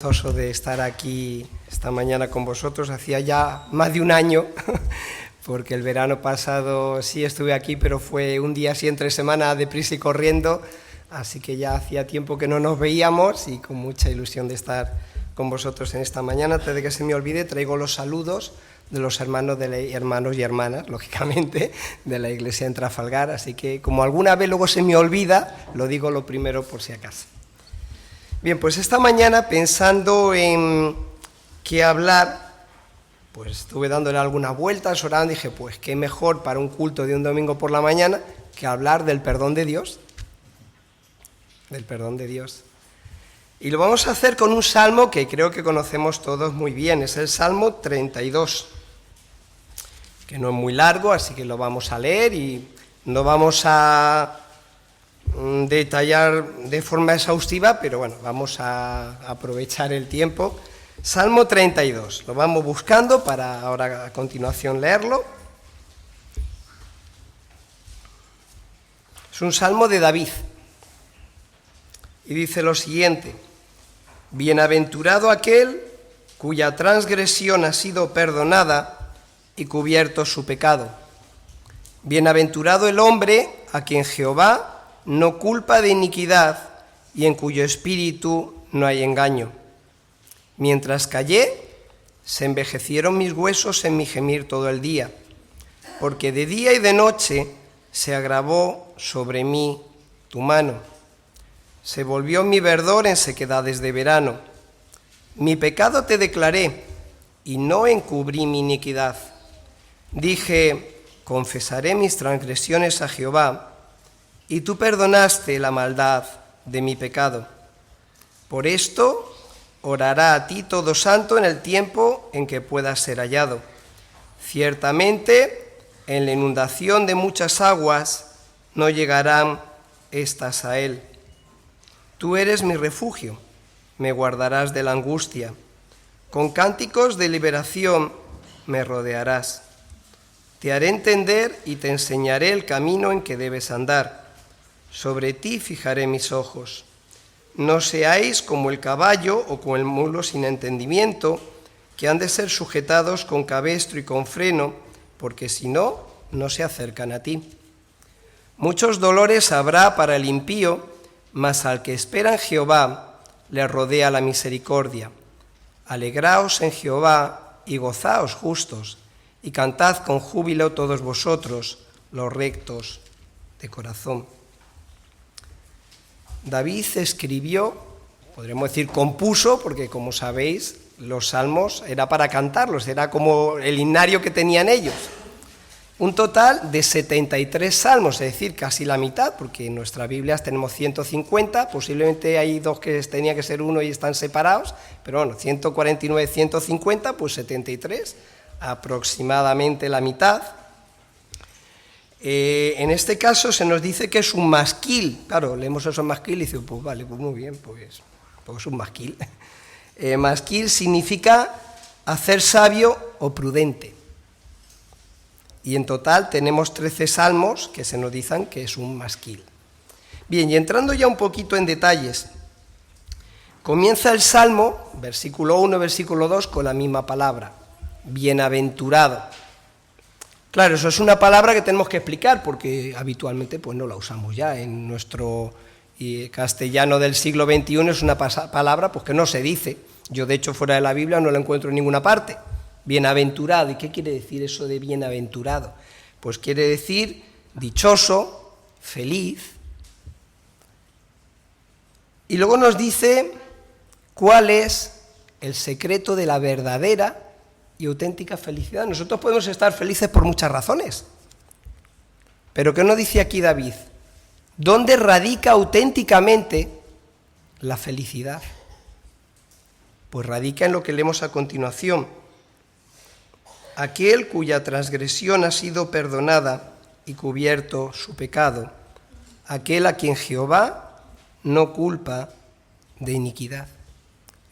Gozoso de estar aquí esta mañana con vosotros. Hacía ya más de un año, porque el verano pasado sí estuve aquí, pero fue un día así entre semana deprisa y corriendo, así que ya hacía tiempo que no nos veíamos y con mucha ilusión de estar con vosotros en esta mañana. Antes de que se me olvide, traigo los saludos de los hermanos y hermanas, lógicamente, de la iglesia en Trafalgar, así que como alguna vez luego se me olvida, lo digo lo primero por si acaso. Bien, pues esta mañana pensando en qué hablar, pues estuve dándole algunas vueltas, orando, y dije, pues qué mejor para un culto de un domingo por la mañana que hablar del perdón de Dios, del perdón de Dios. Y lo vamos a hacer con un salmo que creo que conocemos todos muy bien, es el Salmo 32, que no es muy largo, así que lo vamos a leer y no vamos a detallar de forma exhaustiva, pero bueno, vamos a aprovechar el tiempo. Salmo 32, lo vamos buscando para ahora a continuación leerlo. Es un salmo de David y dice lo siguiente: bienaventurado aquel cuya transgresión ha sido perdonada y cubierto su pecado. Bienaventurado el hombre a quien Jehová no culpa de iniquidad y en cuyo espíritu no hay engaño. Mientras callé, se envejecieron mis huesos en mi gemir todo el día, porque de día y de noche se agravó sobre mí tu mano. Se volvió mi verdor en sequedades de verano. Mi pecado te declaré y no encubrí mi iniquidad. Dije, confesaré mis transgresiones a Jehová, y tú perdonaste la maldad de mi pecado. Por esto orará a ti todo santo en el tiempo en que pueda ser hallado. Ciertamente, en la inundación de muchas aguas no llegarán estas a él. Tú eres mi refugio, me guardarás de la angustia. Con cánticos de liberación me rodearás. Te haré entender y te enseñaré el camino en que debes andar. Sobre ti fijaré mis ojos. No seáis como el caballo o como el mulo sin entendimiento, que han de ser sujetados con cabestro y con freno, porque si no, no se acercan a ti. Muchos dolores habrá para el impío, mas al que espera en Jehová le rodea la misericordia. Alegraos en Jehová y gozaos justos, y cantad con júbilo todos vosotros, los rectos de corazón. David escribió, podríamos decir compuso, porque como sabéis, los salmos era para cantarlos, era como el himnario que tenían ellos. Un total de 73 salmos, es decir, casi la mitad, porque en nuestras Biblias tenemos 150, posiblemente hay dos que tenía que ser uno y están separados, pero bueno, 149, 150, pues 73, aproximadamente la mitad. En este caso se nos dice que es un masquil. Claro, leemos eso en masquil y dice, pues vale, pues muy bien, pues es un masquil. Masquil significa hacer sabio o prudente. Y en total tenemos 13 salmos que se nos dicen que es un masquil. Bien, y entrando ya un poquito en detalles, comienza el salmo, versículo 1, versículo 2, con la misma palabra, bienaventurado. Claro, eso es una palabra que tenemos que explicar porque habitualmente pues no la usamos ya. En nuestro castellano del siglo XXI es una palabra pues, que no se dice. Yo, de hecho, fuera de la Biblia no la encuentro en ninguna parte. Bienaventurado. ¿Y qué quiere decir eso de bienaventurado? Pues quiere decir dichoso, feliz. Y luego nos dice cuál es el secreto de la verdadera y auténtica felicidad. Nosotros podemos estar felices por muchas razones. Pero ¿qué nos dice aquí David? ¿Dónde radica auténticamente la felicidad? Pues radica en lo que leemos a continuación. Aquel cuya transgresión ha sido perdonada y cubierto su pecado. Aquel a quien Jehová no culpa de iniquidad.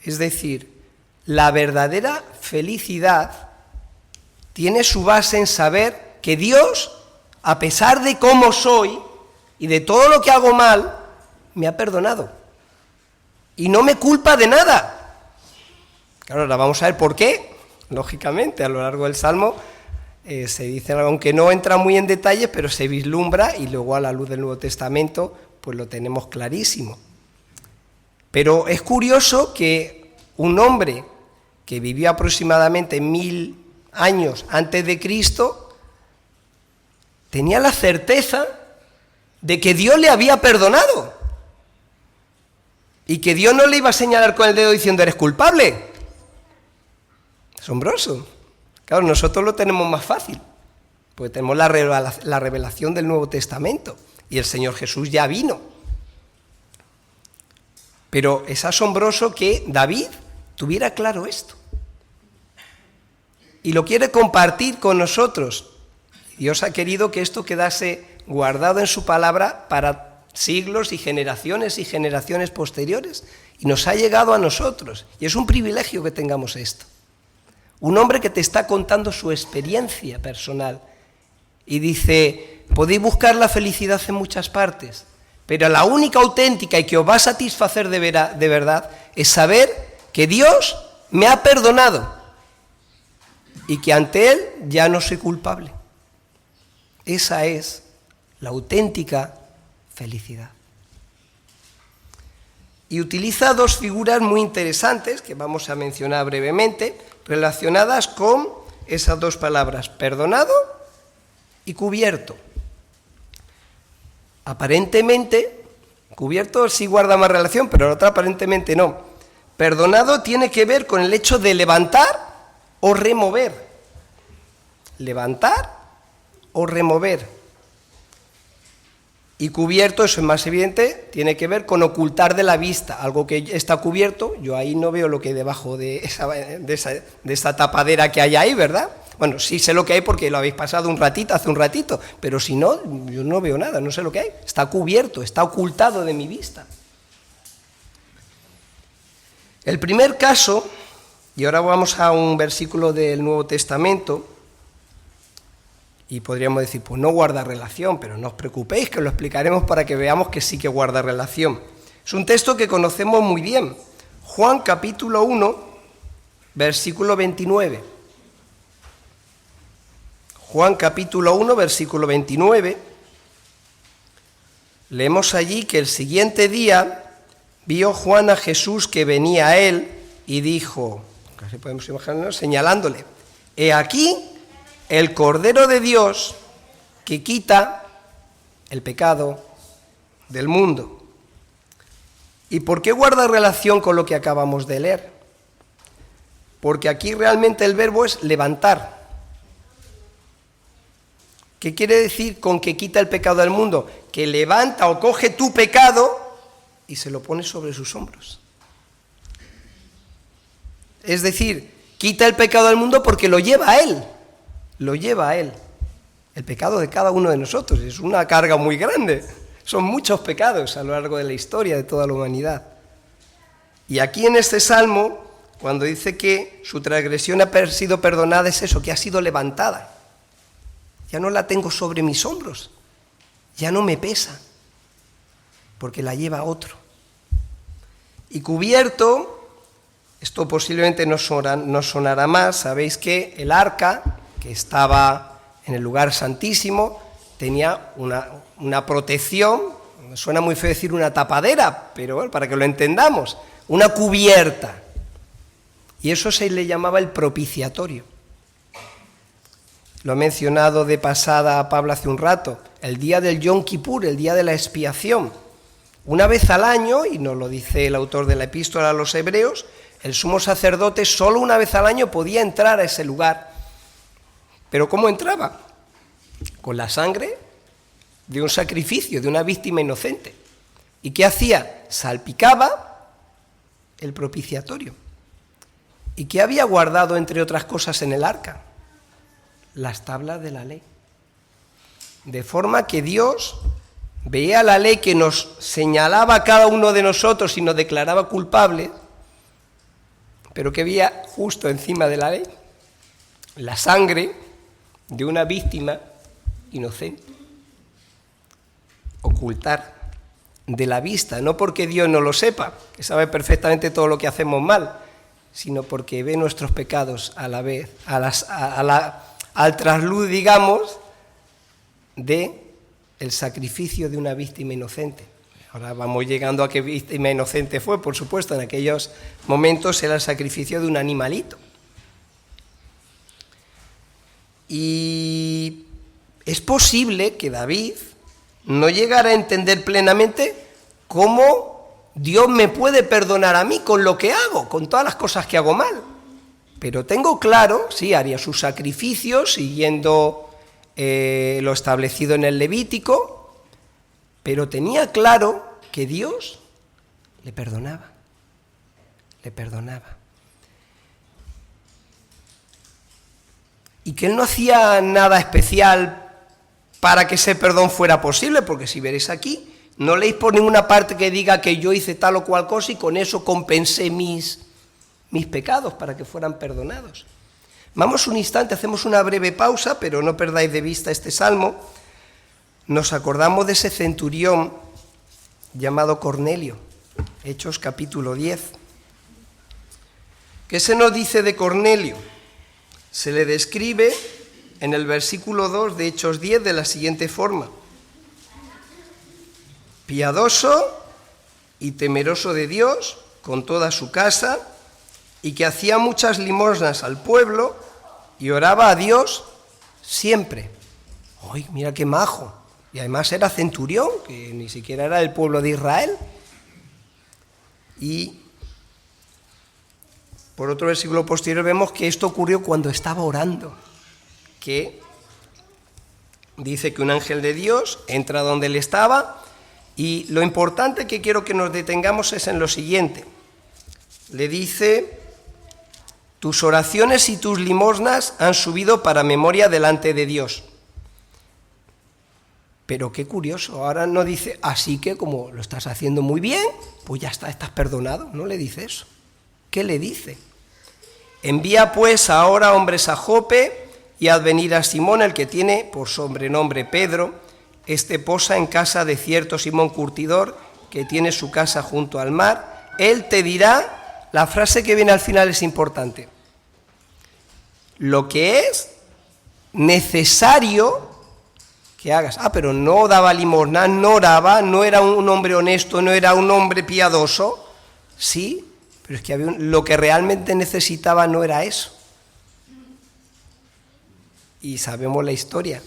Es decir, la verdadera felicidad tiene su base en saber que Dios, a pesar de cómo soy y de todo lo que hago mal, me ha perdonado. Y no me culpa de nada. Claro, ahora vamos a ver por qué. Lógicamente, a lo largo del Salmo se dice, aunque no entra muy en detalle, pero se vislumbra y luego a la luz del Nuevo Testamento pues lo tenemos clarísimo. Pero es curioso que un hombre que vivió aproximadamente 1000 años antes de Cristo tenía la certeza de que Dios le había perdonado y que Dios no le iba a señalar con el dedo diciendo eres culpable. Asombroso. Claro, nosotros lo tenemos más fácil, porque tenemos la revelación del Nuevo Testamento y el Señor Jesús ya vino. Pero es asombroso que David tuviera claro esto y lo quiere compartir con nosotros. Dios ha querido que esto quedase guardado en su palabra para siglos y generaciones posteriores, y nos ha llegado a nosotros, y es un privilegio que tengamos esto. Un hombre que te está contando su experiencia personal y dice, podéis buscar la felicidad en muchas partes, pero la única auténtica y que os va a satisfacer de verdad es saber que Dios me ha perdonado y que ante Él ya no soy culpable. Esa es la auténtica felicidad. Y utiliza dos figuras muy interesantes que vamos a mencionar brevemente, relacionadas con esas dos palabras, perdonado y cubierto. Aparentemente, cubierto sí guarda más relación, pero la otra aparentemente no. Perdonado tiene que ver con el hecho de levantar o remover. Levantar o remover. Y cubierto, eso es más evidente, tiene que ver con ocultar de la vista, algo que está cubierto, yo ahí no veo lo que hay debajo de esa tapadera que hay ahí, ¿verdad? Bueno, sí sé lo que hay porque lo habéis pasado hace un ratito, pero si no, yo no veo nada, no sé lo que hay, está cubierto, está ocultado de mi vista. El primer caso, y ahora vamos a un versículo del Nuevo Testamento, y podríamos decir, pues no guarda relación, pero no os preocupéis, que lo explicaremos para que veamos que sí que guarda relación. Es un texto que conocemos muy bien. Juan capítulo 1, versículo 29. Juan capítulo 1, versículo 29. Leemos allí que el siguiente día vio Juan a Jesús que venía a él y dijo, casi podemos imaginarnos, señalándole, he aquí el Cordero de Dios que quita el pecado del mundo. ¿Y por qué guarda relación con lo que acabamos de leer? Porque aquí realmente el verbo es levantar. ¿Qué quiere decir con que quita el pecado del mundo? Que levanta o coge tu pecado y se lo pone sobre sus hombros. Es decir, quita el pecado del mundo porque lo lleva a Él. Lo lleva a Él. El pecado de cada uno de nosotros es una carga muy grande. Son muchos pecados a lo largo de la historia de toda la humanidad. Y aquí en este salmo, cuando dice que su transgresión ha sido perdonada, es eso, que ha sido levantada. Ya no la tengo sobre mis hombros, ya no me pesa, porque la lleva otro. Y cubierto, esto posiblemente no sonará más, sabéis que el arca, que estaba en el lugar santísimo, tenía una protección, suena muy feo decir una tapadera, pero bueno, para que lo entendamos, una cubierta. Y eso se le llamaba el propiciatorio. Lo ha mencionado de pasada a Pablo hace un rato, el día del Yom Kippur, el día de la expiación. Una vez al año, y nos lo dice el autor de la epístola a los Hebreos, el sumo sacerdote solo una vez al año podía entrar a ese lugar. ¿Pero cómo entraba? Con la sangre de un sacrificio, de una víctima inocente. ¿Y qué hacía? Salpicaba el propiciatorio. ¿Y qué había guardado, entre otras cosas, en el arca? Las tablas de la ley. De forma que Dios veía la ley que nos señalaba a cada uno de nosotros y nos declaraba culpables, pero que había justo encima de la ley la sangre de una víctima inocente. Ocultar de la vista, no porque Dios no lo sepa, que sabe perfectamente todo lo que hacemos mal, sino porque ve nuestros pecados a la vez, al trasluz, digamos, de el sacrificio de una víctima inocente. Ahora vamos llegando a qué víctima inocente fue, por supuesto, en aquellos momentos era el sacrificio de un animalito. Y es posible que David no llegara a entender plenamente cómo Dios me puede perdonar a mí con lo que hago, con todas las cosas que hago mal. Pero tengo claro, sí, haría sus sacrificios siguiendo lo establecido en el Levítico, pero tenía claro que Dios le perdonaba. Y que él no hacía nada especial para que ese perdón fuera posible, porque si veréis aquí, no leéis por ninguna parte que diga que yo hice tal o cual cosa y con eso compensé mis pecados para que fueran perdonados. Vamos un instante, hacemos una breve pausa, pero no perdáis de vista este salmo. Nos acordamos de ese centurión llamado Cornelio, Hechos capítulo 10. ¿Qué se nos dice de Cornelio? Se le describe en el versículo 2 de Hechos 10 de la siguiente forma: piadoso y temeroso de Dios con toda su casa, y que hacía muchas limosnas al pueblo y oraba a Dios siempre. ¡Ay, mira qué majo! Y además era centurión, que ni siquiera era del pueblo de Israel. Y por otro versículo posterior vemos que esto ocurrió cuando estaba orando, que dice que un ángel de Dios entra donde él estaba, y lo importante que quiero que nos detengamos es en lo siguiente. Le dice: tus oraciones y tus limosnas han subido para memoria delante de Dios. Pero qué curioso, ahora no dice, así que como lo estás haciendo muy bien, pues ya está, estás perdonado. No le dice eso. ¿Qué le dice? Envía pues ahora hombres a Jope y haz venir a Simón, el que tiene por sobrenombre Pedro. Este posa en casa de cierto Simón curtidor, que tiene su casa junto al mar. Él te dirá, la frase que viene al final es importante, lo que es necesario que hagas. Pero no daba limosna, no oraba, no era un hombre honesto, no era un hombre piadoso. Sí, pero es que lo que realmente necesitaba no era eso. Y sabemos la historia.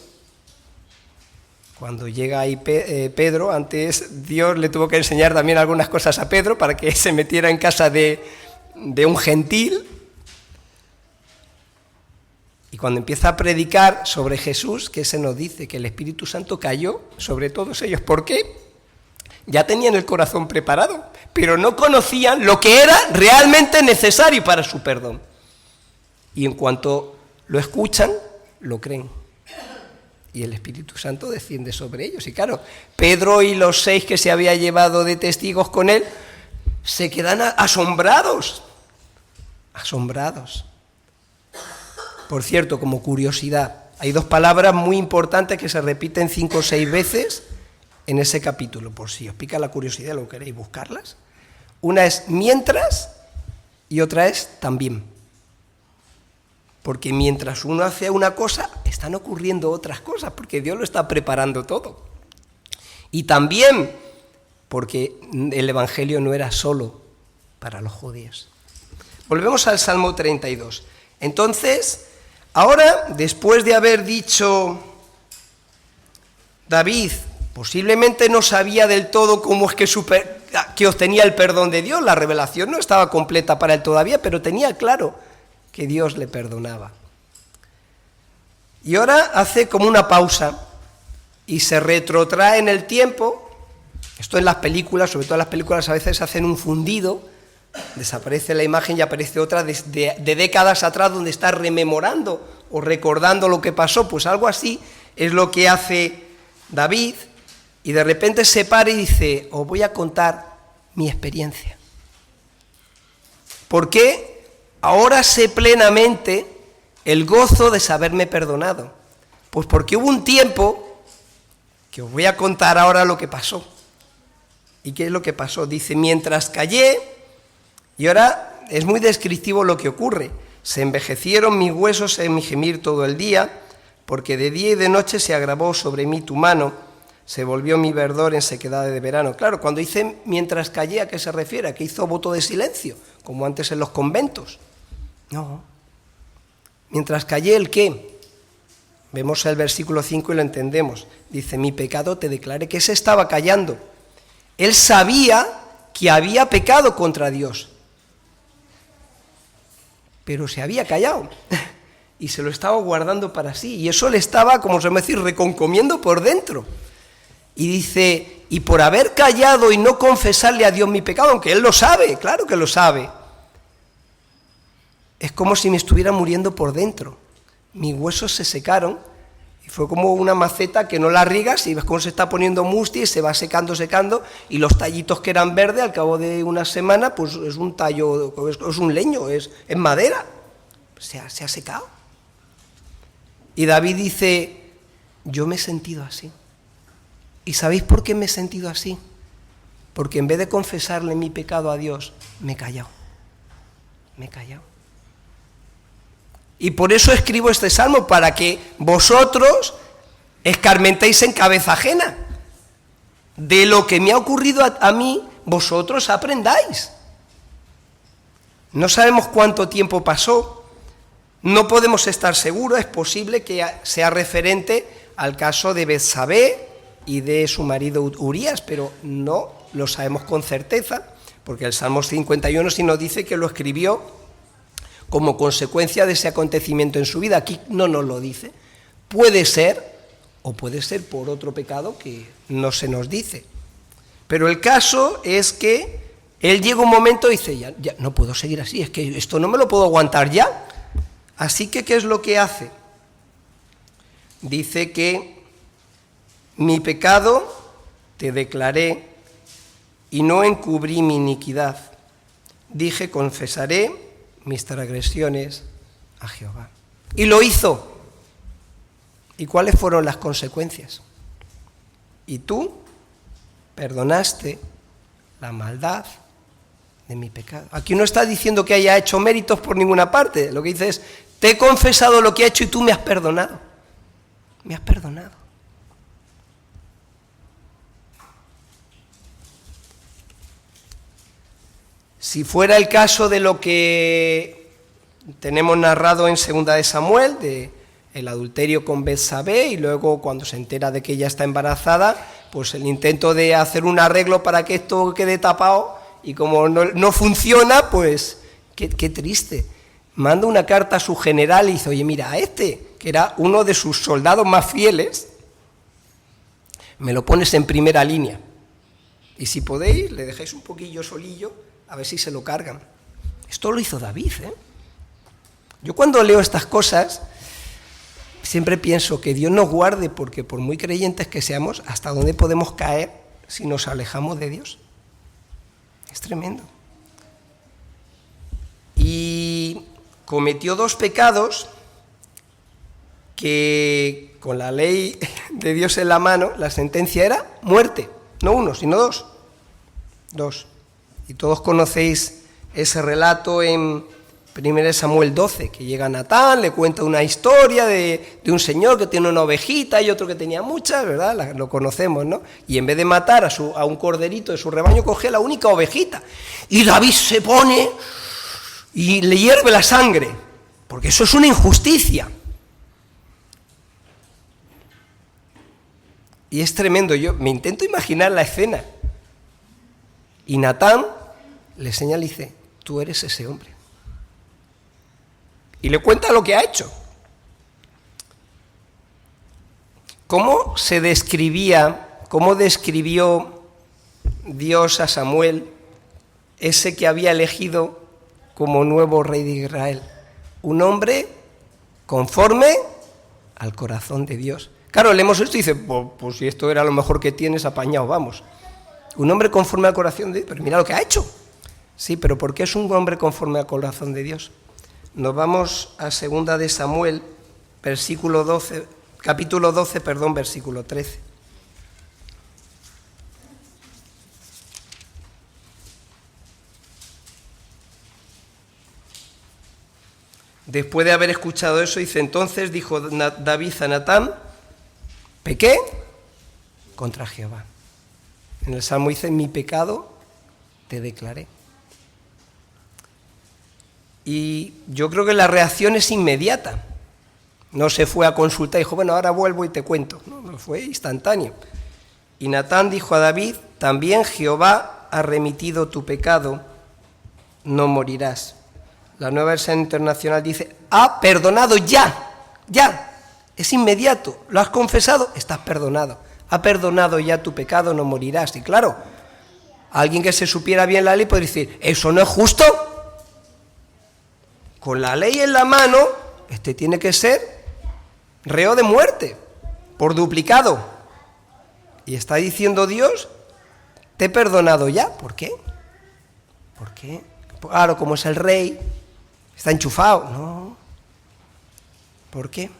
Cuando llega ahí Pedro, antes Dios le tuvo que enseñar también algunas cosas a Pedro para que se metiera en casa de un gentil. Y cuando empieza a predicar sobre Jesús, ¿qué se nos dice? Que el Espíritu Santo cayó sobre todos ellos. ¿Por qué? Ya tenían el corazón preparado, pero no conocían lo que era realmente necesario para su perdón. Y en cuanto lo escuchan, lo creen. Y el Espíritu Santo desciende sobre ellos. Y claro, Pedro y los 6 que se había llevado de testigos con él se quedan asombrados. Por cierto, como curiosidad, hay 2 palabras muy importantes que se repiten 5 o 6 veces en ese capítulo, por si os pica la curiosidad, lo queréis buscarlas. Una es mientras y otra es también. Porque mientras uno hace una cosa, están ocurriendo otras cosas, porque Dios lo está preparando todo. Y también porque el Evangelio no era solo para los judíos. Volvemos al Salmo 32. Entonces, ahora, después de haber dicho David, posiblemente no sabía del todo cómo es que obtenía el perdón de Dios, la revelación no estaba completa para él todavía, pero tenía claro que Dios le perdonaba. Y ahora hace como una pausa y se retrotrae en el tiempo. Esto en las películas, sobre todo en las películas, a veces hacen un fundido, desaparece la imagen y aparece otra de décadas atrás donde está rememorando o recordando lo que pasó. Pues algo así es lo que hace David, y de repente se para y dice: os voy a contar mi experiencia. ¿Por qué? Ahora sé plenamente el gozo de saberme perdonado. Pues porque hubo un tiempo, que os voy a contar ahora lo que pasó. ¿Y qué es lo que pasó? Dice: mientras callé, y ahora es muy descriptivo lo que ocurre. Se envejecieron mis huesos en mi gemir todo el día, porque de día y de noche se agravó sobre mí tu mano, se volvió mi verdor en sequedad de verano. Claro, cuando dice mientras callé, ¿a qué se refiere? ¿A que hizo voto de silencio, como antes en los conventos? No. Mientras callé, ¿el qué? Vemos el versículo 5 y lo entendemos. Dice, mi pecado te declaré. ¿Qué se estaba callando? Él sabía que había pecado contra Dios, pero se había callado y se lo estaba guardando para sí, y eso le estaba, como se me dice, reconcomiendo por dentro. Y dice, y por haber callado y no confesarle a Dios mi pecado, aunque él lo sabe, claro que lo sabe, es como si me estuviera muriendo por dentro. Mis huesos se secaron y fue como una maceta que no la riegas y ves cómo se está poniendo mustia y se va secando, y los tallitos que eran verdes al cabo de una semana, pues es un tallo, es un leño, es madera, se ha secado. Y David dice, yo me he sentido así. ¿Y sabéis por qué me he sentido así? Porque en vez de confesarle mi pecado a Dios, me he callado. Y por eso escribo este salmo, para que vosotros escarmentéis en cabeza ajena. De lo que me ha ocurrido a mí, vosotros aprendáis. No sabemos cuánto tiempo pasó, no podemos estar seguros, es posible que sea referente al caso de Betsabé y de su marido Urías, pero no lo sabemos con certeza, porque el Salmo 51 sí nos dice que lo escribió como consecuencia de ese acontecimiento en su vida. Aquí no nos lo dice. Puede ser, o puede ser por otro pecado que no se nos dice. Pero el caso es que él llega un momento y dice, ya no puedo seguir así, es que esto no me lo puedo aguantar ya. Así que, ¿qué es lo que hace? Dice que mi pecado te declaré y no encubrí mi iniquidad. Dije, confesaré mis transgresiones a Jehová. Y lo hizo. ¿Y cuáles fueron las consecuencias? Y tú perdonaste la maldad de mi pecado. Aquí no está diciendo que haya hecho méritos por ninguna parte. Lo que dice es, te he confesado lo que he hecho y tú me has perdonado. Me has perdonado. Si fuera el caso de lo que tenemos narrado en 2 de Samuel, de el adulterio con Betsabé, y luego cuando se entera de que ella está embarazada, pues el intento de hacer un arreglo para que esto quede tapado, y como no funciona, pues qué triste. Manda una carta a su general y dice, oye, mira, a este, que era uno de sus soldados más fieles, me lo pones en primera línea. Y si podéis, le dejáis un poquillo solillo, a ver si se lo cargan. Esto lo hizo David, ¿eh? Yo cuando leo estas cosas, siempre pienso que Dios nos guarde, porque por muy creyentes que seamos, ¿hasta dónde podemos caer si nos alejamos de Dios? Es tremendo. Y cometió 2 pecados que con la ley de Dios en la mano, la sentencia era muerte. No 1, sino 2. 2. Y todos conocéis ese relato en 1 Samuel 12, que llega Natán, le cuenta una historia de un señor que tiene una ovejita y otro que tenía muchas, ¿verdad? Lo conocemos, ¿no? Y en vez de matar a un corderito de su rebaño, coge la única ovejita. Y David se pone y le hierve la sangre, porque eso es una injusticia. Y es tremendo, yo me intento imaginar la escena. Y Natán le señala y dice, tú eres ese hombre. Y le cuenta lo que ha hecho. ¿Cómo describió Dios a Samuel, ese que había elegido como nuevo rey de Israel? Un hombre conforme al corazón de Dios. Claro, leemos esto y dice, pues si esto era lo mejor que tienes, apañado, vamos. Un hombre conforme al corazón de Dios, pero mira lo que ha hecho. Sí, pero ¿por qué es un hombre conforme al corazón de Dios? Nos vamos a 2 de Samuel, capítulo 12, versículo 13. Después de haber escuchado eso, dice, entonces dijo David a Natán, pequé contra Jehová. En el Salmo dice, mi pecado te declaré. Y yo creo que la reacción es inmediata. No se fue a consultar y dijo, bueno, ahora vuelvo y te cuento. No, fue instantáneo. Y Natán dijo a David, también Jehová ha remitido tu pecado, no morirás. La Nueva Versión Internacional dice, ha perdonado ya, es inmediato, lo has confesado, estás perdonado. Ha perdonado ya tu pecado, no morirás. Y claro, alguien que se supiera bien la ley puede decir, ¿eso no es justo? Con la ley en la mano, este tiene que ser reo de muerte, por duplicado. Y está diciendo Dios, te he perdonado ya. ¿Por qué? ¿Por qué? Claro, como es el rey, está enchufado. No. ¿Por qué?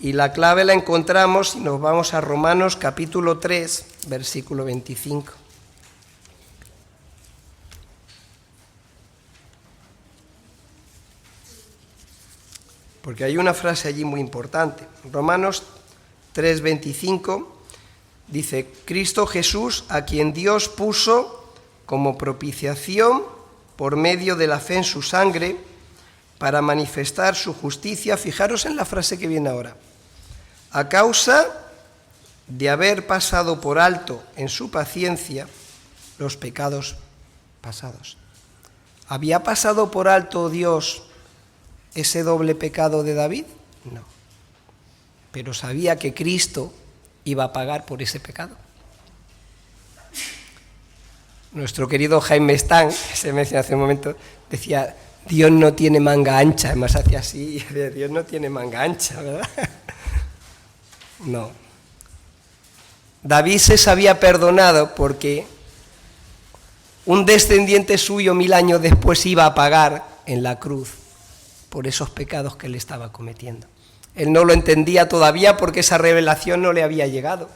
Y la clave la encontramos si nos vamos a Romanos capítulo 3, versículo 25. Porque hay una frase allí muy importante. Romanos 3, 25 dice, Cristo Jesús, a quien Dios puso como propiciación por medio de la fe en su sangre, para manifestar su justicia. Fijaros en la frase que viene ahora. A causa de haber pasado por alto en su paciencia los pecados pasados. ¿Había pasado por alto Dios ese doble pecado de David? No. Pero sabía que Cristo iba a pagar por ese pecado. Nuestro querido Jaime Stan, que se mencionó hace un momento, decía, Dios no tiene manga ancha, además hacía así, Dios no tiene manga ancha, ¿verdad? No. David se sabía perdonado porque un descendiente suyo 1000 años después iba a pagar en la cruz por esos pecados que él estaba cometiendo. Él no lo entendía todavía porque esa revelación no le había llegado,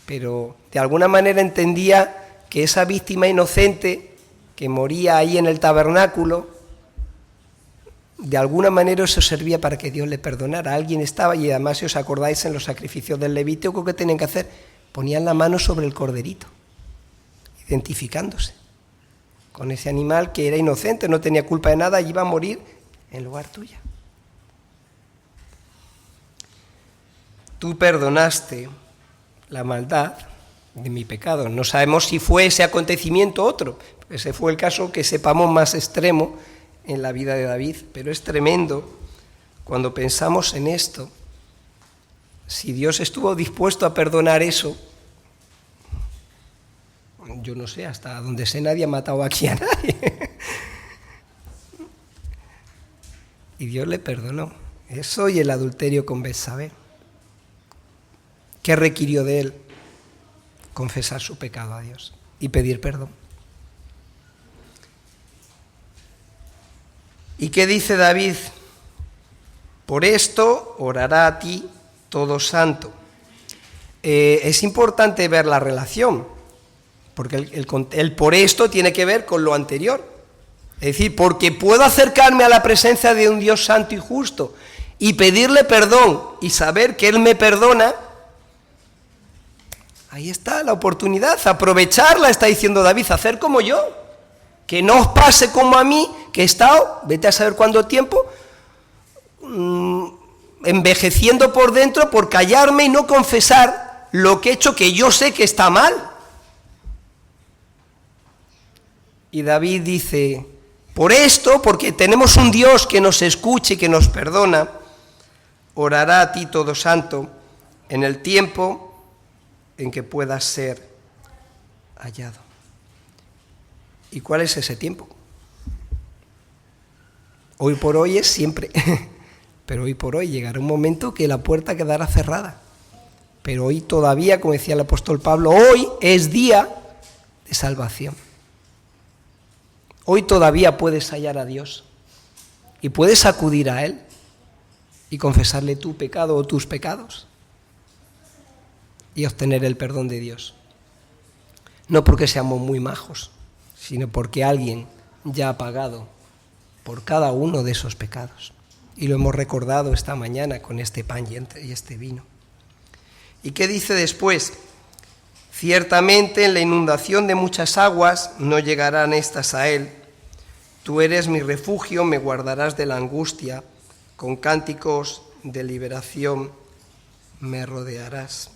pero de alguna manera entendía que esa víctima inocente que moría ahí en el tabernáculo, de alguna manera eso servía para que Dios le perdonara. Alguien estaba, y además si os acordáis en los sacrificios del Levítico, ¿qué tenían que hacer? Ponían la mano sobre el corderito, identificándose con ese animal que era inocente, no tenía culpa de nada y iba a morir en lugar tuya. Tú perdonaste la maldad de mi pecado. No sabemos si fue ese acontecimiento otro. Ese fue el caso que sepamos más extremo en la vida de David, pero es tremendo cuando pensamos en esto. Si Dios estuvo dispuesto a perdonar eso, yo no sé, hasta donde sé nadie ha matado aquí a nadie. Y Dios le perdonó. Eso y el adulterio con Betsabé. ¿Qué requirió de él? Confesar su pecado a Dios y pedir perdón. ¿Y qué dice David? Por esto orará a ti todo santo. Es importante ver la relación, porque el por esto tiene que ver con lo anterior. Es decir, porque puedo acercarme a la presencia de un Dios santo y justo y pedirle perdón y saber que Él me perdona. Ahí está la oportunidad, aprovecharla, está diciendo David, hacer como yo. Que no os pase como a mí, que he estado, vete a saber cuánto tiempo, envejeciendo por dentro por callarme y no confesar lo que he hecho, que yo sé que está mal. Y David dice, por esto, porque tenemos un Dios que nos escucha y que nos perdona, orará a ti todo santo en el tiempo en que puedas ser hallado. ¿Y cuál es ese tiempo? Hoy por hoy es siempre, pero hoy por hoy llegará un momento que la puerta quedará cerrada. Pero hoy todavía, como decía el apóstol Pablo, hoy es día de salvación. Hoy todavía puedes hallar a Dios y puedes acudir a Él y confesarle tu pecado o tus pecados y obtener el perdón de Dios. No porque seamos muy majos, sino porque alguien ya ha pagado por cada uno de esos pecados. Y lo hemos recordado esta mañana con este pan y este vino. ¿Y qué dice después? Ciertamente en la inundación de muchas aguas no llegarán estas a él. Tú eres mi refugio, me guardarás de la angustia, con cánticos de liberación me rodearás.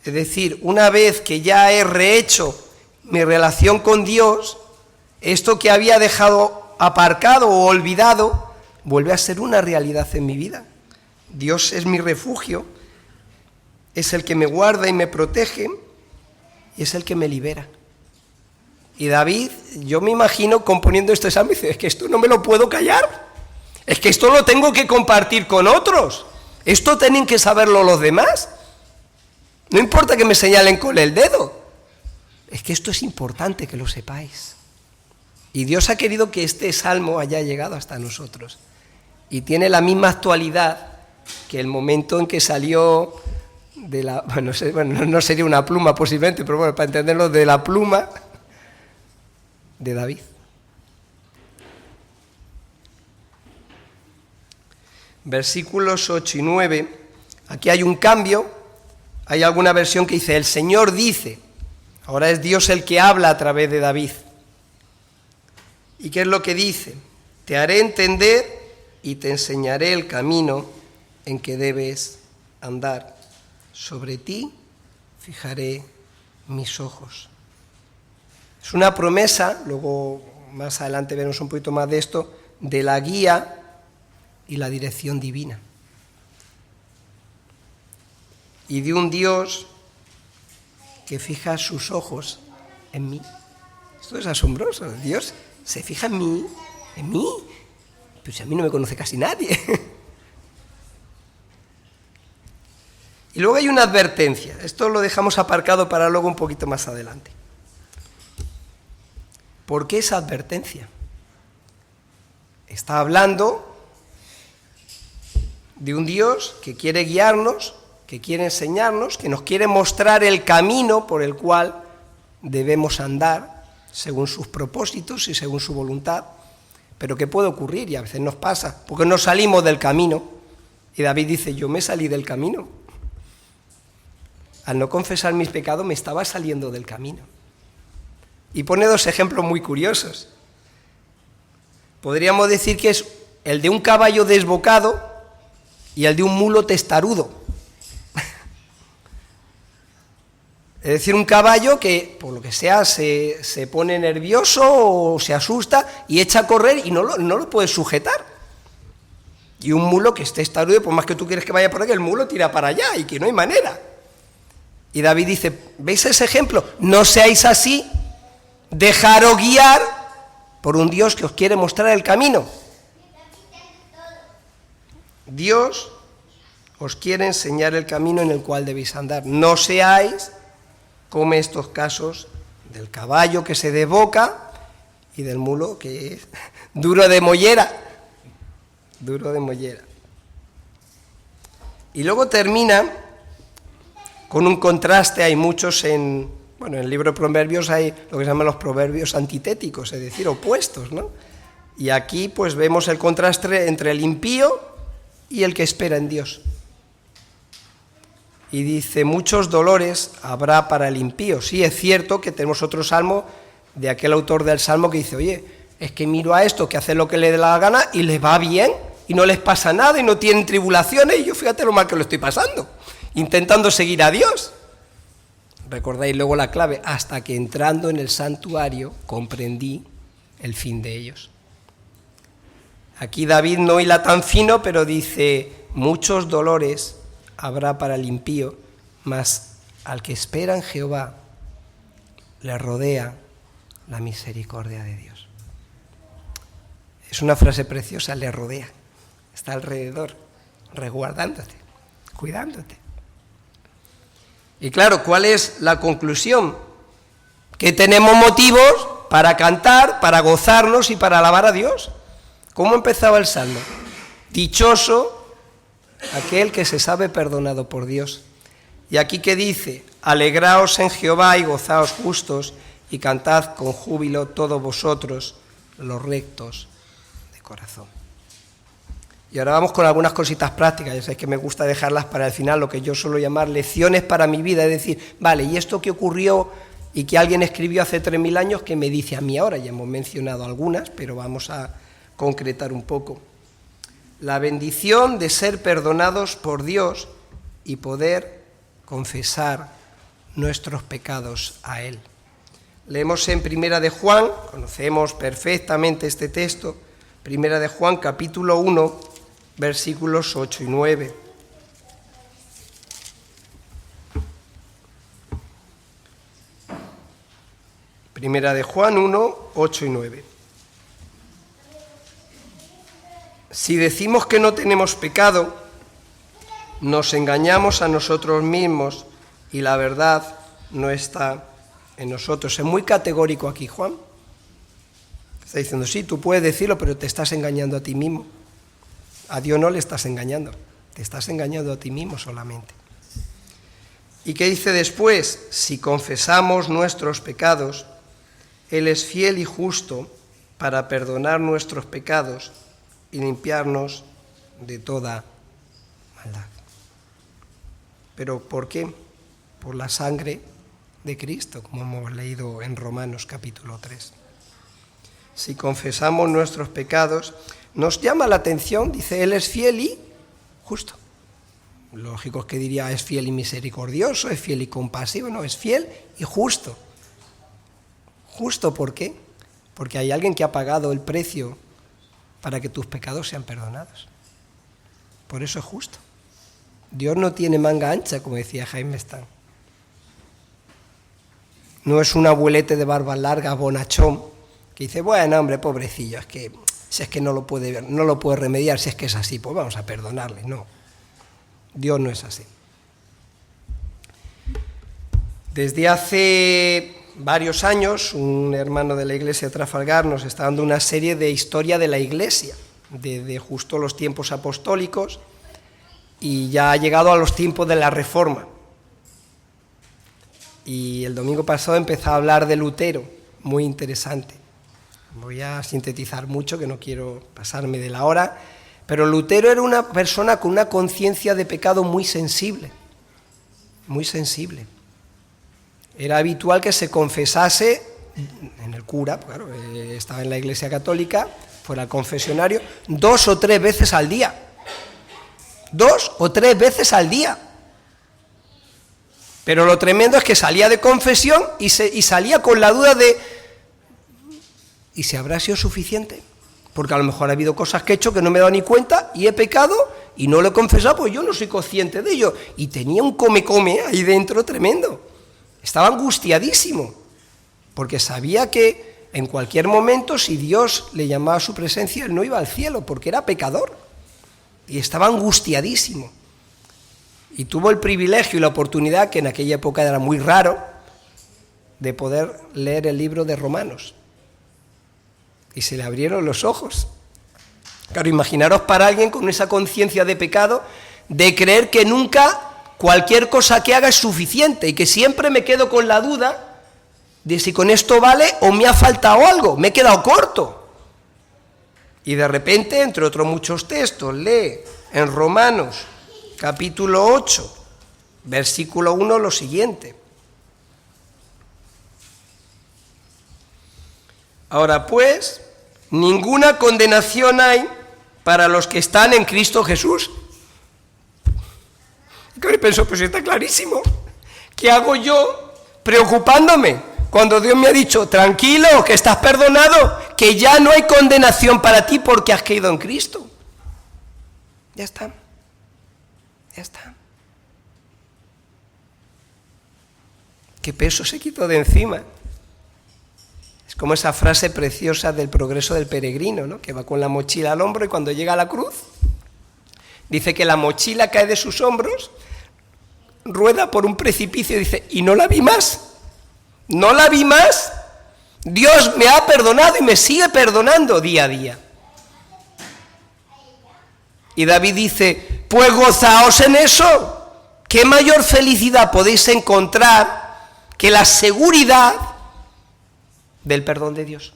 Es decir, una vez que ya he rehecho mi relación con Dios, esto que había dejado aparcado o olvidado, vuelve a ser una realidad en mi vida. Dios es mi refugio, es el que me guarda y me protege, y es el que me libera. Y David, yo me imagino componiendo este salmo, dice, es que esto no me lo puedo callar, es que esto lo tengo que compartir con otros, esto tienen que saberlo los demás, no importa que me señalen con el dedo, es que esto es importante que lo sepáis. Y Dios ha querido que este salmo haya llegado hasta nosotros, y tiene la misma actualidad que el momento en que salió de la, no sería una pluma posiblemente, pero bueno, para entenderlo, de la pluma de David. Versículos 8 y 9, aquí hay un cambio, hay alguna versión que dice, el Señor dice, ahora es Dios el que habla a través de David. ¿Y qué es lo que dice? Te haré entender y te enseñaré el camino en que debes andar. Sobre ti fijaré mis ojos. Es una promesa, luego más adelante veremos un poquito más de esto, de la guía y la dirección divina. Y de un Dios que fija sus ojos en mí. Esto es asombroso. Dios se fija en mí, pero si a mí no me conoce casi nadie. Y luego hay una advertencia, esto lo dejamos aparcado para luego un poquito más adelante. ¿Por qué esa advertencia? Está hablando de un Dios que quiere guiarnos, que quiere enseñarnos, que nos quiere mostrar el camino por el cual debemos andar, según sus propósitos y según su voluntad, pero que puede ocurrir y a veces nos pasa, porque nos salimos del camino. Y David dice, yo me salí del camino. Al no confesar mis pecados me estaba saliendo del camino. Y pone dos ejemplos muy curiosos. Podríamos decir que es el de un caballo desbocado y el de un mulo testarudo. Es decir, un caballo que, por lo que sea, se pone nervioso o se asusta y echa a correr y no lo puede sujetar. Y un mulo que esté testarudo, por más que tú quieres que vaya por aquí, el mulo tira para allá y que no hay manera. Y David dice, ¿veis ese ejemplo? No seáis así, dejaros guiar por un Dios que os quiere mostrar el camino. Dios os quiere enseñar el camino en el cual debéis andar. No seáis como estos casos del caballo que se desboca y del mulo que es duro de mollera. Duro de mollera. Y luego termina con un contraste. Hay muchos en el libro de Proverbios hay lo que se llaman los proverbios antitéticos, es decir, opuestos, ¿no? Y aquí pues vemos el contraste entre el impío y el que espera en Dios. Y dice, muchos dolores habrá para el impío. Sí, es cierto que tenemos otro salmo de aquel autor del salmo que dice, oye, es que miro a esto que hace lo que le dé la gana y les va bien y no les pasa nada y no tienen tribulaciones y yo fíjate lo mal que lo estoy pasando, intentando seguir a Dios. Recordáis luego la clave, hasta que entrando en el santuario comprendí el fin de ellos. Aquí David no hila tan fino, pero dice, muchos dolores habrá para el impío, mas al que espera en Jehová le rodea la misericordia de Dios. Es una frase preciosa, le rodea, está alrededor, resguardándote, cuidándote. Y claro, ¿cuál es la conclusión? Que tenemos motivos para cantar, para gozarnos y para alabar a Dios. ¿Cómo empezaba el salmo? Dichoso aquel que se sabe perdonado por Dios. Y aquí que dice, alegraos en Jehová y gozaos justos y cantad con júbilo todos vosotros los rectos de corazón. Y ahora vamos con algunas cositas prácticas, ya sabéis que me gusta dejarlas para el final, lo que yo suelo llamar lecciones para mi vida, es decir, vale, ¿y esto que ocurrió y que alguien escribió hace 3000 años, qué me dice a mí ahora? Ya hemos mencionado algunas, pero vamos a concretar un poco. La bendición de ser perdonados por Dios y poder confesar nuestros pecados a Él. Leemos en Primera de Juan, conocemos perfectamente este texto, Primera de Juan, capítulo 1, versículos 8 y 9. Primera de Juan 1, 8 y 9. Si decimos que no tenemos pecado, nos engañamos a nosotros mismos y la verdad no está en nosotros. Es muy categórico aquí, Juan. Está diciendo, sí, tú puedes decirlo, pero te estás engañando a ti mismo. A Dios no le estás engañando, te estás engañando a ti mismo solamente. ¿Y qué dice después? Si confesamos nuestros pecados, Él es fiel y justo para perdonar nuestros pecados y limpiarnos de toda maldad. ¿Pero por qué? Por la sangre de Cristo, como hemos leído en Romanos capítulo 3. Si confesamos nuestros pecados, nos llama la atención, dice, Él es fiel y justo. Lógico es que diría, es fiel y misericordioso, es fiel y compasivo, no, es fiel y justo. ¿Justo por qué? Porque hay alguien que ha pagado el precio para que tus pecados sean perdonados. Por eso es justo. Dios no tiene manga ancha, como decía Jaime Stan. No es un abuelete de barba larga, bonachón, que dice, bueno, hombre, pobrecillo, es que si es que no lo puede ver, no lo puede remediar, si es que es así, pues vamos a perdonarle. No, Dios no es así. Desde hace varios años, un hermano de la iglesia de Trafalgar nos está dando una serie de historia de la iglesia, desde justo los tiempos apostólicos, y ya ha llegado a los tiempos de la Reforma. Y el domingo pasado empezó a hablar de Lutero, muy interesante. Voy a sintetizar mucho, que no quiero pasarme de la hora, pero Lutero era una persona con una conciencia de pecado muy sensible, muy sensible. Era habitual que se confesase en el cura, claro, estaba en la Iglesia Católica, fuera al confesionario, 2 o 3 veces al día. 2 o 3 veces al día. Pero lo tremendo es que salía de confesión y salía con la duda de, ¿y si habrá sido suficiente? Porque a lo mejor ha habido cosas que he hecho que no me he dado ni cuenta y he pecado y no lo he confesado, pues yo no soy consciente de ello. Y tenía un come ahí dentro tremendo. Estaba angustiadísimo, porque sabía que en cualquier momento, si Dios le llamaba a su presencia, él no iba al cielo, porque era pecador. Y estaba angustiadísimo. Y tuvo el privilegio y la oportunidad, que en aquella época era muy raro, de poder leer el libro de Romanos. Y se le abrieron los ojos. Claro, imaginaros para alguien con esa conciencia de pecado, de creer que nunca cualquier cosa que haga es suficiente y que siempre me quedo con la duda de si con esto vale o me ha faltado algo, me he quedado corto. Y de repente, entre otros muchos textos, lee en Romanos capítulo 8, versículo 1, lo siguiente. Ahora pues, ninguna condenación hay para los que están en Cristo Jesús. Y pienso, pues está clarísimo. ¿Qué hago yo preocupándome cuando Dios me ha dicho, tranquilo, que estás perdonado, que ya no hay condenación para ti porque has creído en Cristo? Ya está. Ya está. ¿Qué peso se quitó de encima? Es como esa frase preciosa del progreso del peregrino, ¿no? Que va con la mochila al hombro y cuando llega a la cruz, dice que la mochila cae de sus hombros, rueda por un precipicio y dice, y no la vi más, no la vi más. Dios me ha perdonado y me sigue perdonando día a día. Y David dice, pues gozaos en eso. ¿Qué mayor felicidad podéis encontrar que la seguridad del perdón de Dios?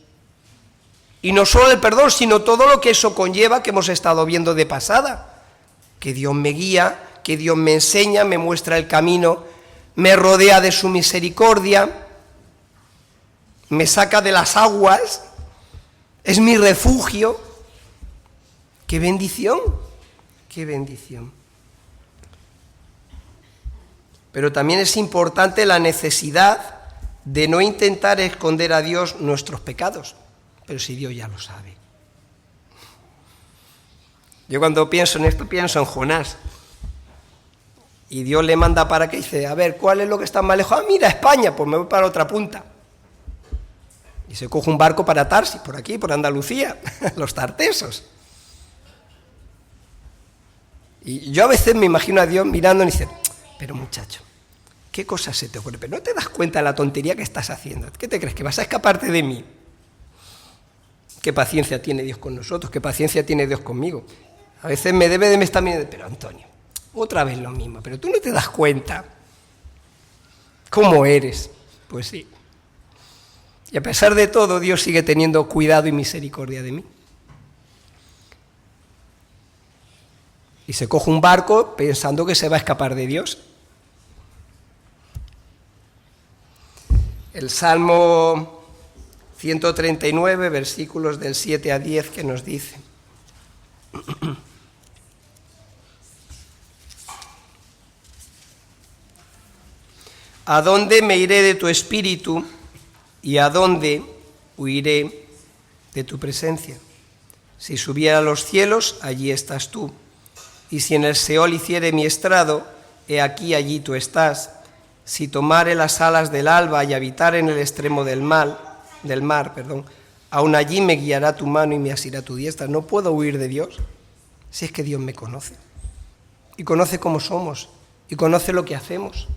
Y no solo el perdón, sino todo lo que eso conlleva, que hemos estado viendo de pasada. Que Dios me guía, que Dios me enseña, me muestra el camino, me rodea de su misericordia, me saca de las aguas, es mi refugio. ¡Qué bendición! ¡Qué bendición! Pero también es importante la necesidad de no intentar esconder a Dios nuestros pecados. Pero si Dios ya lo sabe. Yo cuando pienso en esto, pienso en Jonás. Y Dios le manda para que dice, a ver, ¿cuál es lo que está más lejos? Ah, mira, España, pues me voy para otra punta. Y se coge un barco para Tarsis, por aquí, por Andalucía, los tartesos. Y yo a veces me imagino a Dios mirando y dice, pero muchacho, ¿qué cosa se te ocurre? Pero no te das cuenta de la tontería que estás haciendo. ¿Qué te crees? ¿Que vas a escaparte de mí? ¿Qué paciencia tiene Dios con nosotros? ¿Qué paciencia tiene Dios conmigo? A veces me debe de me estar mirando, pero Antonio, otra vez lo mismo, pero tú no te das cuenta cómo eres. Pues sí. Y a pesar de todo, Dios sigue teniendo cuidado y misericordia de mí. Y se coge un barco pensando que se va a escapar de Dios. El Salmo 139, versículos del 7 a 10, que nos dice: ¿A dónde me iré de tu espíritu y a dónde huiré de tu presencia? Si subiera a los cielos, allí estás tú. Y si en el Seol hiciere mi estrado, he aquí allí tú estás. Si tomare las alas del alba y habitar en el extremo del mar, aún allí me guiará tu mano y me asirá tu diestra. No puedo huir de Dios, si es que Dios me conoce. Y conoce cómo somos, y conoce lo que hacemos.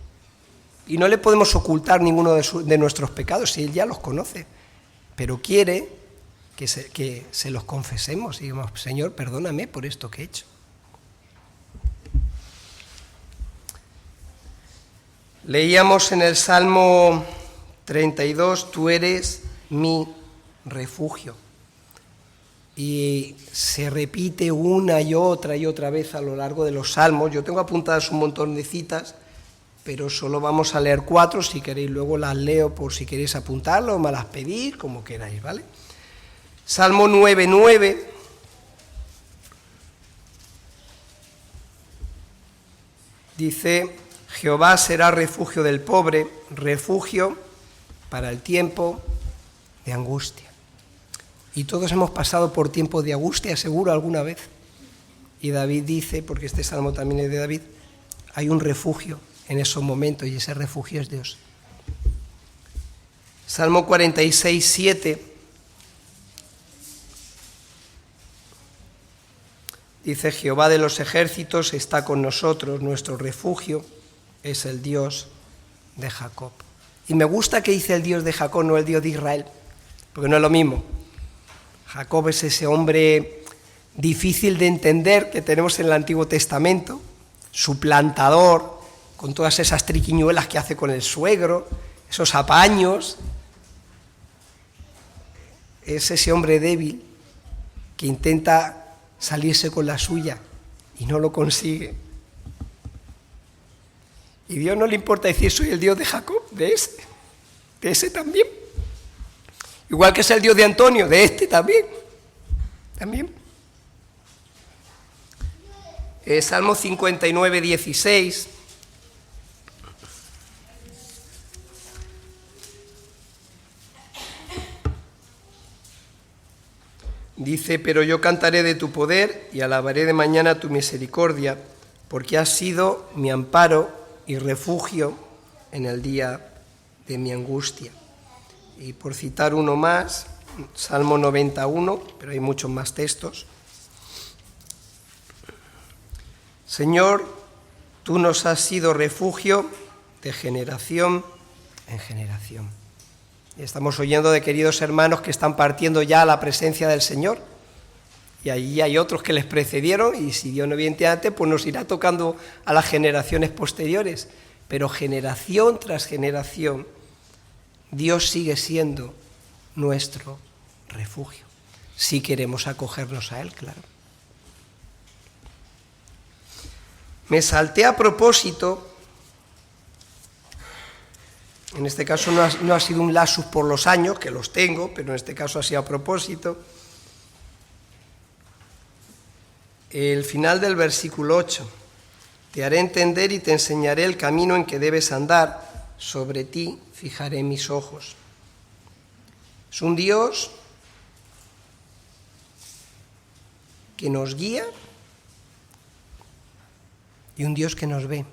Y no le podemos ocultar ninguno de nuestros pecados, si Él ya los conoce. Pero quiere que se los confesemos y digamos, Señor, perdóname por esto que he hecho. Leíamos en el Salmo 32, tú eres mi refugio. Y se repite una y otra vez a lo largo de los salmos. Yo tengo apuntadas un montón de citas, pero solo vamos a leer 4, si queréis luego las leo por si queréis apuntarlo o me las pedís, como queráis, ¿vale? Salmo 9:9. Dice: Jehová será refugio del pobre, refugio para el tiempo de angustia. Y todos hemos pasado por tiempos de angustia, seguro, alguna vez. Y David dice, porque este salmo también es de David, hay un refugio en esos momentos y ese refugio es Dios. Salmo 46:7 dice: Jehová de los ejércitos está con nosotros, nuestro refugio es el Dios de Jacob. Y me gusta que dice el Dios de Jacob, no el Dios de Israel, porque no es lo mismo. Jacob es ese hombre difícil de entender que tenemos en el Antiguo Testamento, suplantador, con todas esas triquiñuelas que hace con el suegro, esos apaños. Es ese hombre débil que intenta salirse con la suya y no lo consigue. Y Dios no le importa decir, soy el Dios de Jacob, de ese también. Igual que es el Dios de Antonio, de este también. Salmo 59:16. Dice: pero yo cantaré de tu poder y alabaré de mañana tu misericordia, porque has sido mi amparo y refugio en el día de mi angustia. Y por citar uno más, Salmo 91, pero hay muchos más textos. Señor, tú nos has sido refugio de generación en generación. Y estamos oyendo de queridos hermanos que están partiendo ya a la presencia del Señor. Y allí hay otros que les precedieron y si Dios no viene antes, pues nos irá tocando a las generaciones posteriores. Pero generación tras generación, Dios sigue siendo nuestro refugio. si queremos acogernos a Él, claro. Me salté a propósito, en este caso no ha sido un lapsus por los años, que los tengo, pero en este caso ha sido a propósito, el final del versículo 8. Te haré entender y te enseñaré el camino en que debes andar, sobre ti fijaré mis ojos. Es un Dios que nos guía y un Dios que nos ve.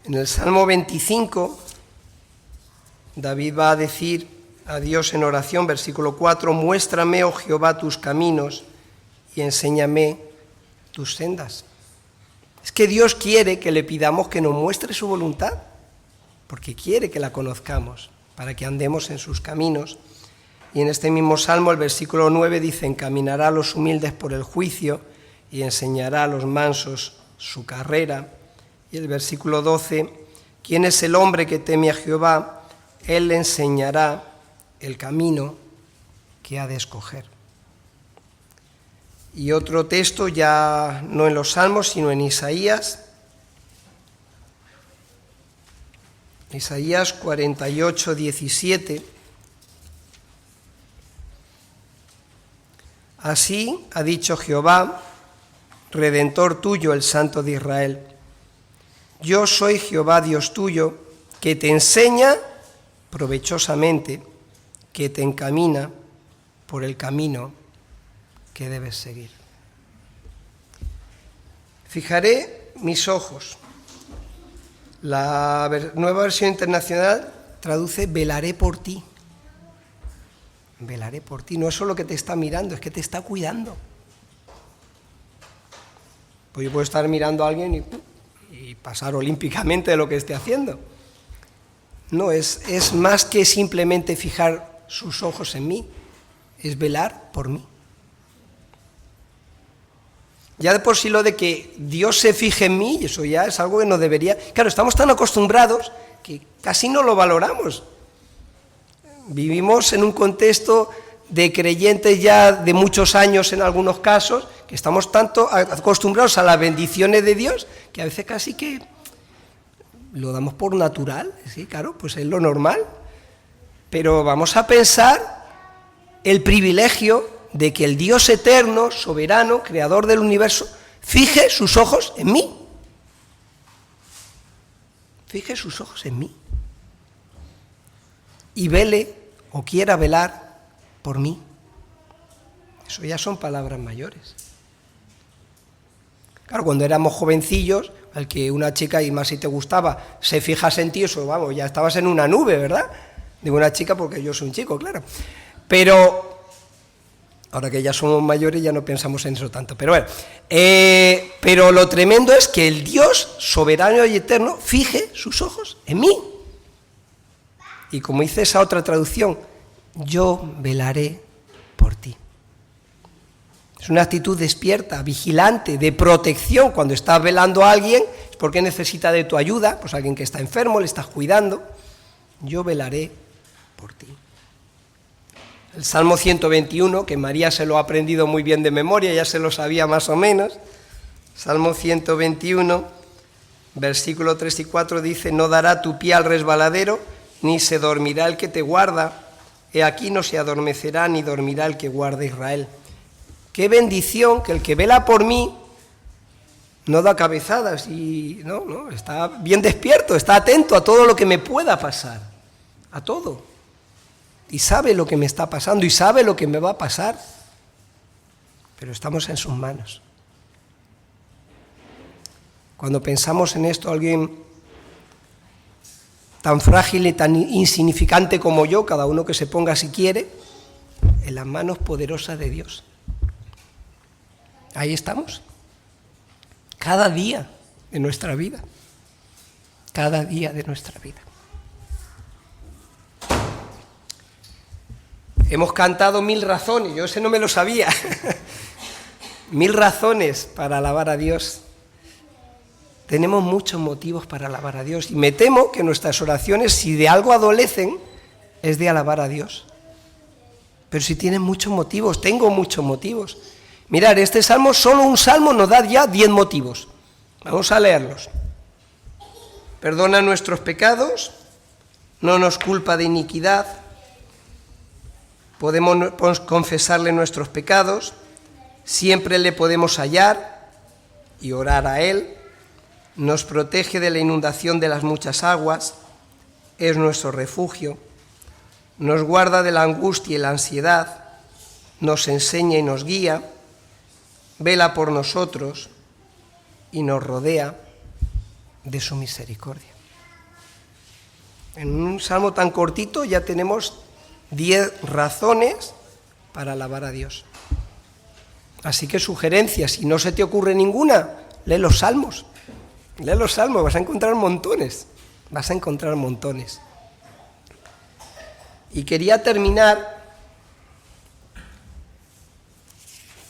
En el Salmo 25, David va a decir a Dios en oración, versículo 4, muéstrame, oh Jehová, tus caminos y enséñame tus sendas. Es que Dios quiere que le pidamos que nos muestre su voluntad, porque quiere que la conozcamos, para que andemos en sus caminos. Y en este mismo Salmo, el versículo 9 dice, encaminará a los humildes por el juicio y enseñará a los mansos su carrera. Y el versículo 12, ¿quién es el hombre que teme a Jehová? Él le enseñará el camino que ha de escoger. Y otro texto, ya no en los Salmos, sino en Isaías. Isaías 48, 17. Así ha dicho Jehová, Redentor tuyo, el Santo de Israel. Yo soy Jehová Dios tuyo, que te enseña provechosamente, que te encamina por el camino que debes seguir. Fijaré mis ojos. La nueva versión internacional traduce velaré por ti. Velaré por ti. No es solo que te está mirando, es que te está cuidando. Pues yo puedo estar mirando a alguien y pasar olímpicamente de lo que esté haciendo. No, es más que simplemente fijar sus ojos en mí, es velar por mí. Ya de por sí lo de que Dios se fije en mí, eso ya es algo que no debería... Claro, estamos tan acostumbrados que casi no lo valoramos. Vivimos en un contexto de creyentes ya de muchos años en algunos casos, que estamos tanto acostumbrados a las bendiciones de Dios, que a veces casi que lo damos por natural, sí, claro, pues es lo normal. Pero vamos a pensar el privilegio de que el Dios eterno, soberano, creador del universo, fije sus ojos en mí. Fije sus ojos en mí. Y vele o quiera velar por mí. Eso ya son palabras mayores. Claro, cuando éramos jovencillos, al que una chica, y más si te gustaba, se fijase en ti, eso, vamos, ya estabas en una nube, ¿verdad? Digo una chica porque yo soy un chico, claro. Pero ahora que ya somos mayores ya no pensamos en eso tanto. Pero bueno, pero lo tremendo es que el Dios soberano y eterno fije sus ojos en mí. Y como dice esa otra traducción, yo velaré por ti. Es una actitud despierta, vigilante, de protección. Cuando estás velando a alguien es porque necesita de tu ayuda, pues alguien que está enfermo, le estás cuidando. Yo velaré por ti. El Salmo 121, que María se lo ha aprendido muy bien de memoria, ya se lo sabía más o menos. Salmo 121, versículo 3 y 4 dice, no dará tu pie al resbaladero, ni se dormirá el que te guarda. He aquí no se adormecerá, ni dormirá el que guarda Israel. Qué bendición que el que vela por mí no da cabezadas y no, está bien despierto, está atento a todo lo que me pueda pasar, a todo. Y sabe lo que me está pasando y sabe lo que me va a pasar, pero estamos en sus manos. Cuando pensamos en esto, alguien tan frágil y tan insignificante como yo, cada uno que se ponga si quiere, en las manos poderosas de Dios. Ahí estamos, cada día de nuestra vida, cada día de nuestra vida. Hemos cantado 1000 razones, yo ese no me lo sabía, 1000 razones para alabar a Dios. tenemos muchos motivos para alabar a Dios. Y me temo que nuestras oraciones, si de algo adolecen, es de alabar a Dios. Pero si tienen muchos motivos, tengo muchos motivos. Mirad, este salmo, solo un salmo nos da ya 10 motivos. Vamos a leerlos. Perdona nuestros pecados, no nos culpa de iniquidad, podemos confesarle nuestros pecados, siempre le podemos hallar y orar a Él, nos protege de la inundación de las muchas aguas, es nuestro refugio, nos guarda de la angustia y la ansiedad, nos enseña y nos guía, vela por nosotros y nos rodea de su misericordia. En un salmo tan cortito ya tenemos 10 razones para alabar a Dios. Así que sugerencias, si no se te ocurre ninguna, lee los salmos. Lee los salmos, vas a encontrar montones. Y quería terminar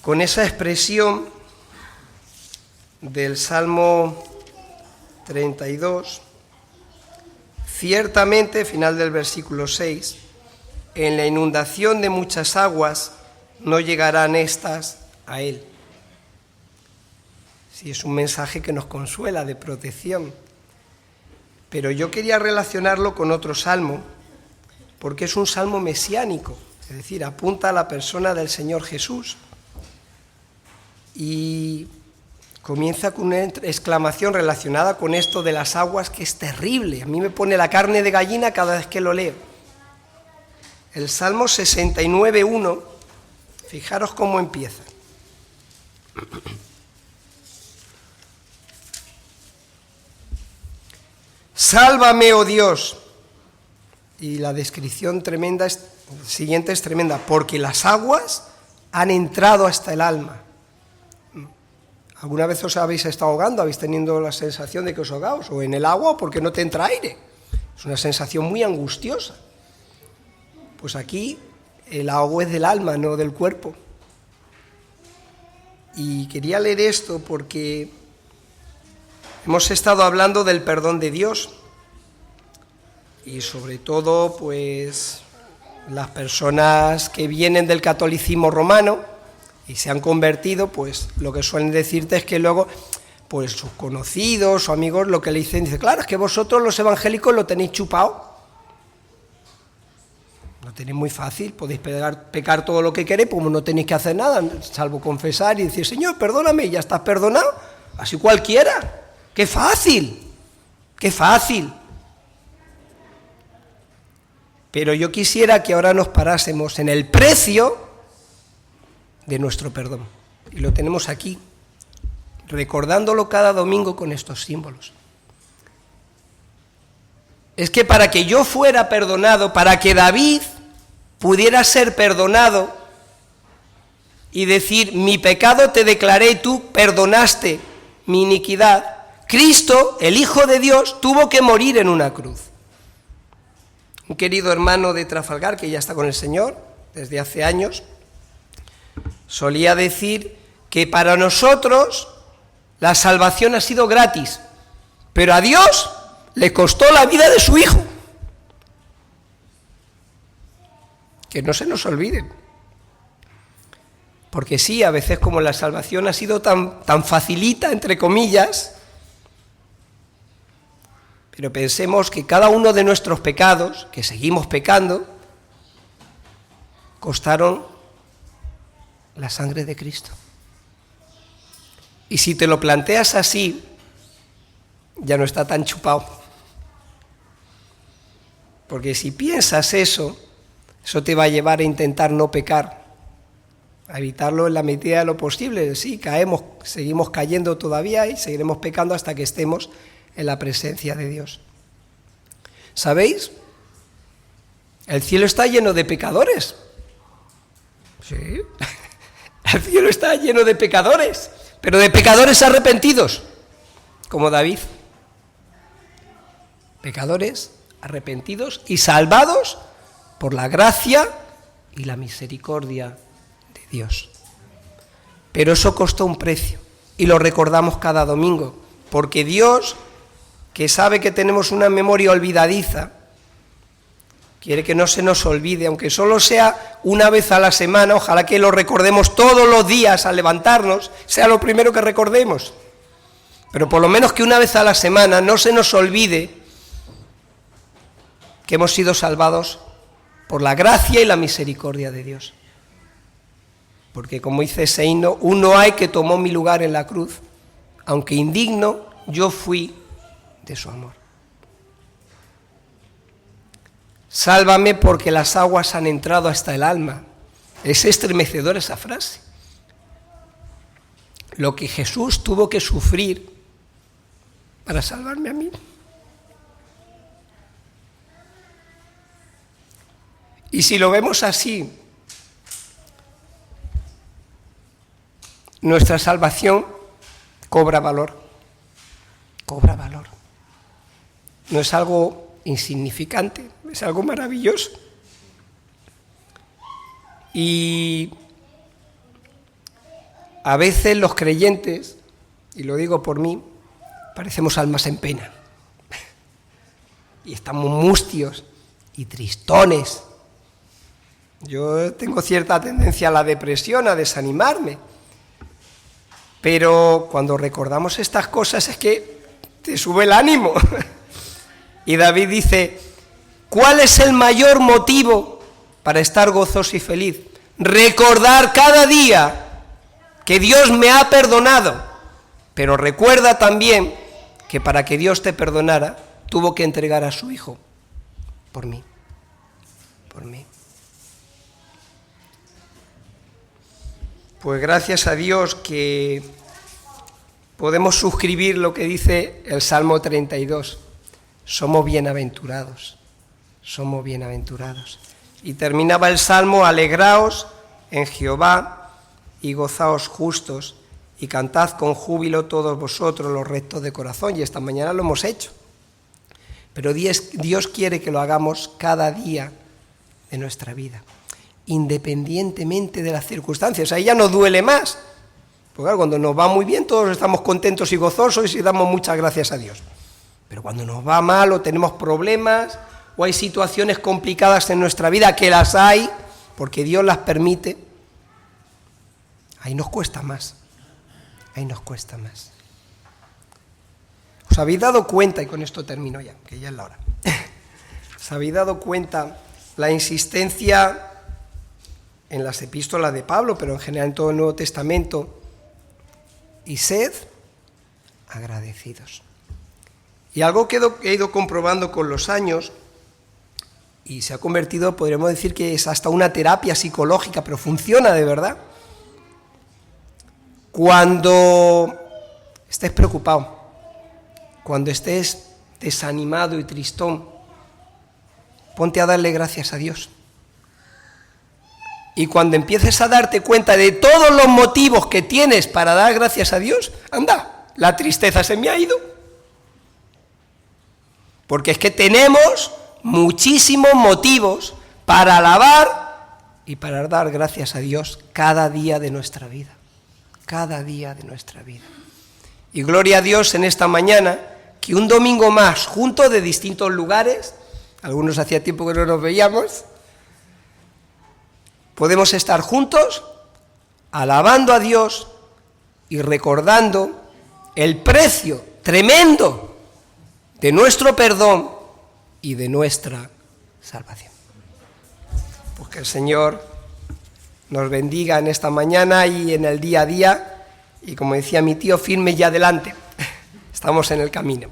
con esa expresión del Salmo 32, ciertamente, final del versículo 6, en la inundación de muchas aguas no llegarán estas a él. Sí, es un mensaje que nos consuela, de protección. Pero yo quería relacionarlo con otro salmo, porque es un salmo mesiánico, es decir, apunta a la persona del Señor Jesús. Y comienza con una exclamación relacionada con esto de las aguas, que es terrible. A mí me pone la carne de gallina cada vez que lo leo. El Salmo 69:1, fijaros cómo empieza. Sálvame, oh Dios. Y la descripción tremenda siguiente es tremenda, porque las aguas han entrado hasta el alma. ¿Alguna vez os habéis estado ahogando? ¿Habéis tenido la sensación de que os ahogáis? O en el agua porque no te entra aire. Es una sensación muy angustiosa. Pues aquí el ahogo es del alma, no del cuerpo. Y quería leer esto porque hemos estado hablando del perdón de Dios. Y sobre todo, pues, las personas que vienen del catolicismo romano y se han convertido, pues lo que suelen decirte es que luego, pues sus conocidos o amigos lo que le dicen, claro, es que vosotros los evangélicos lo tenéis chupado. Lo tenéis muy fácil, podéis pecar todo lo que queréis, como no tenéis que hacer nada, salvo confesar y decir, Señor, perdóname, y ya estás perdonado, así cualquiera. ¡Qué fácil! ¡Qué fácil! Pero yo quisiera que ahora nos parásemos en el precio de nuestro perdón. Y lo tenemos aquí, recordándolo cada domingo con estos símbolos. Es que para que yo fuera perdonado, para que David pudiera ser perdonado y decir, mi pecado te declaré y tú perdonaste mi iniquidad, Cristo, el Hijo de Dios, tuvo que morir en una cruz. Un querido hermano de Trafalgar, que ya está con el Señor desde hace años, solía decir que para nosotros la salvación ha sido gratis, pero a Dios le costó la vida de su Hijo. Que no se nos olvide. Porque sí, a veces como la salvación ha sido tan facilita, entre comillas, pero pensemos que cada uno de nuestros pecados, que seguimos pecando, costaron la sangre de Cristo. Y si te lo planteas así, ya no está tan chupado. Porque si piensas eso te va a llevar a intentar no pecar, a evitarlo en la medida de lo posible. Sí, caemos, seguimos cayendo todavía y seguiremos pecando hasta que estemos en la presencia de Dios. ¿Sabéis? El cielo está lleno de pecadores. Sí. El cielo está lleno de pecadores, pero de pecadores arrepentidos, como David. Pecadores arrepentidos y salvados por la gracia y la misericordia de Dios. Pero eso costó un precio y lo recordamos cada domingo. porque Dios, que sabe que tenemos una memoria olvidadiza, quiere que no se nos olvide, aunque solo sea una vez a la semana, ojalá que lo recordemos todos los días al levantarnos, sea lo primero que recordemos, pero por lo menos que una vez a la semana no se nos olvide que hemos sido salvados por la gracia y la misericordia de Dios. Porque como dice ese himno, uno hay que tomó mi lugar en la cruz, aunque indigno, yo fui de su amor. Sálvame porque las aguas han entrado hasta el alma. Es estremecedora esa frase. Lo que Jesús tuvo que sufrir para salvarme a mí. Y si lo vemos así, nuestra salvación cobra valor. Cobra valor. No es algo insignificante, es algo maravilloso. Y a veces los creyentes, y lo digo por mí, parecemos almas en pena. Y estamos mustios y tristones. Yo tengo cierta tendencia a la depresión, a desanimarme. Pero cuando recordamos estas cosas es que te sube el ánimo. Y David dice, ¿cuál es el mayor motivo para estar gozoso y feliz? Recordar cada día que Dios me ha perdonado. Pero recuerda también que para que Dios te perdonara, tuvo que entregar a su Hijo por mí. Por mí. Pues gracias a Dios que podemos suscribir lo que dice el Salmo 32. Somos bienaventurados, somos bienaventurados. Y terminaba el Salmo, alegraos en Jehová y gozaos justos y cantad con júbilo todos vosotros los rectos de corazón. Y esta mañana lo hemos hecho. Pero Dios quiere que lo hagamos cada día de nuestra vida, independientemente de las circunstancias. Ahí ya nos duele más, porque claro, cuando nos va muy bien todos estamos contentos y gozosos y damos muchas gracias a Dios. Pero cuando nos va mal o tenemos problemas o hay situaciones complicadas en nuestra vida, que las hay, porque Dios las permite, ahí nos cuesta más, ahí nos cuesta más. ¿Os habéis dado cuenta, y con esto termino ya, que ya es la hora, ¿os habéis dado cuenta la insistencia en las epístolas de Pablo, pero en general en todo el Nuevo Testamento, y sed agradecidos? Y algo que he ido comprobando con los años, y se ha convertido, podríamos decir que es hasta una terapia psicológica, pero funciona de verdad. Cuando estés preocupado, cuando estés desanimado y tristón, ponte a darle gracias a Dios. Y cuando empieces a darte cuenta de todos los motivos que tienes para dar gracias a Dios, anda, la tristeza se me ha ido. Porque es que tenemos muchísimos motivos para alabar y para dar gracias a Dios cada día de nuestra vida. Cada día de nuestra vida. Y gloria a Dios en esta mañana, que un domingo más, juntos de distintos lugares, algunos hacía tiempo que no nos veíamos, podemos estar juntos, alabando a Dios y recordando el precio tremendo de nuestro perdón y de nuestra salvación. Pues que el Señor nos bendiga en esta mañana y en el día a día, y como decía mi tío, firme y adelante. Estamos en el camino.